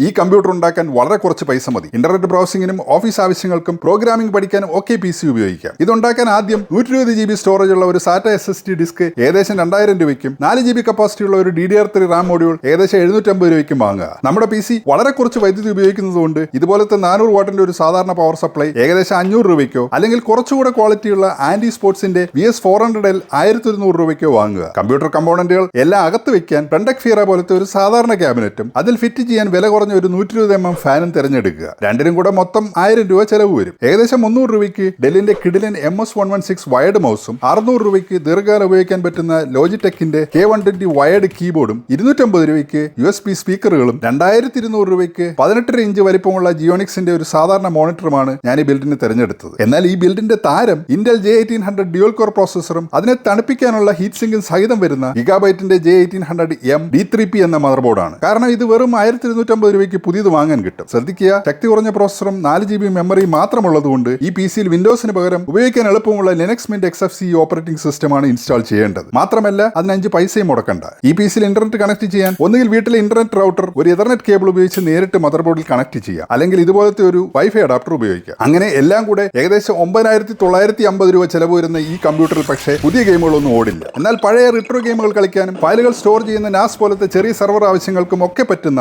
ഈ കമ്പ്യൂട്ടർ ഉണ്ടാക്കാൻ വളരെ കുറച്ച് പൈസ മതി. ഇന്റർനെറ്റ് ബ്രൗസിംഗിനും ഓഫീസ് ആവശ്യങ്ങൾക്കും പ്രോഗ്രാമിംഗ് പഠിക്കാനും ഒക്കെ PC ഉപയോഗിക്കാം. ഇതുണ്ടാക്കാൻ ആദ്യം 120 GB സ്റ്റോറേജ് ഉള്ള ഒരു SATA SSD ഡിസ്ക് ഏകദേശം 2000 രൂപയ്ക്കും 4 GB കപ്പാസിറ്റി ഉള്ള ഒരു DDR3 RAM മോഡ്യൂൾ ഏകദേശം 750 രൂപയ്ക്കും വാങ്ങുക. നമ്മുടെ PC വളരെ കുറച്ച് വൈദ്യുതി ഉപയോഗിക്കുന്നതുകൊണ്ട് ഇതുപോലത്തെ 400 വാട്ടിന്റെ ഒരു സാധാരണ പവർ സപ്ലൈ ഏകദേശം 500 രൂപയ്ക്കോ അല്ലെങ്കിൽ കുറച്ചുകൂടെ ക്വാളിറ്റിയുള്ള ആന്റി സ്പോർട്സിന്റെ VS400L 1100 രൂപയ്ക്കോ വാങ്ങുക. കമ്പ്യൂട്ടർ കമ്പോണന്റുകൾ എല്ലാം അകത്ത് വെക്കാൻ പെൻഡക്ഫിയറ പോലത്തെ ഒരു സാധാരണ ക്യാബിനറ്റും അതിൽ ഫിറ്റ് ചെയ്യാൻ വില കുറഞ്ഞ ഒരു 120 mm ഫാനും തിരഞ്ഞെടുക്കുക. രണ്ടിനും കൂടെ മൊത്തം 1000 രൂപ ചെലവ് വരും. ഏകദേശം 300 രൂപയ്ക്ക് ഡെല്ലിന്റെ കിഡിലൻ MS116 വയർഡ് മൗസും 600 രൂപയ്ക്ക് ദീർഘകാലം ഉപയോഗിക്കാൻ പറ്റുന്ന ലോജിടെക്കിന്റെ K120 വയർഡ് കീബോർഡും 250 രൂപയ്ക്ക് USB സ്പീക്കറുകളും 2200 രൂപയ്ക്ക് 18 ഇഞ്ച് വലിപ്പമുള്ള ജിയോണിക്സിന്റെ ഒരു സാധാരണ മോണിറ്ററുമാണ് ഞാൻ ഈ ബിൽഡിന് തിരഞ്ഞെടുത്തത്. എന്നാൽ ഈ ബിൽഡിന്റെ താരം ഇന്റൽ J1800 ഡ്യുവൽ കോർ പ്രോസസറും അതിനെ തണുപ്പിക്കാനുള്ള ഹീറ്റ് സിങ്കും സഹിതം വരുന്ന ഗിഗാബൈറ്റിന്റെ J1800M D3P എന്ന മദർ ബോർഡാണ്. കാരണം ഇത് വെറും 1250 രൂപയ്ക്ക് പുതിയത് വാങ്ങാൻ കിട്ടും. ശ്രദ്ധിക്കുക, ശക്തി കുറഞ്ഞ പ്രോസസറും 4 GB മെമ്മറി മാത്രമുള്ളതുകൊണ്ട് ഈ PCയിൽ വിൻഡോസിന് പകരം ഉപയോഗിക്കാൻ എളുപ്പമുള്ള ലിനക്സ് മിന്റ് XFCE ഓപ്പറേറ്റിംഗ് സിസ്റ്റമാണ് ഇൻസ്റ്റാൾ ചെയ്യേണ്ടത്. മാത്രമല്ല അതിന് 5 പൈസയും മുടക്കണ്ട. ഈ PCയിൽ ഇന്റർനെറ്റ് കണക്ട് ചെയ്യാൻ ഒന്നുകിൽ വീട്ടിലെ ഇന്റർനെറ്റ് റൗട്ടർ ഒരു എതർനെറ്റ് കേബിൾ ഉപയോഗിച്ച് നേരിട്ട് മദർ ബോർഡിൽ കണക്ട് ചെയ്യാം, അല്ലെങ്കിൽ ഇതുപോലത്തെ ഒരു വൈഫൈ അഡാപ്റ്റർ ഉപയോഗിക്കാം. അങ്ങനെ എല്ലാം കൂടെ ഏകദേശം 9950 രൂപ ചെലവ് വരുന്ന ഈ കമ്പ്യൂട്ടറിൽ പക്ഷേ പുതിയ ഗെയിമുകളൊന്നും ഓടില്ല. എന്നാൽ പഴയ റിട്രോ ഗെയിമുകൾ കളിക്കാനും ഫയലുകൾ സ്റ്റോർ ചെയ്യുന്ന NAS പോലത്തെ ചെറിയ സെർവർ ആവശ്യങ്ങൾക്കും ഒക്കെ പറ്റുന്ന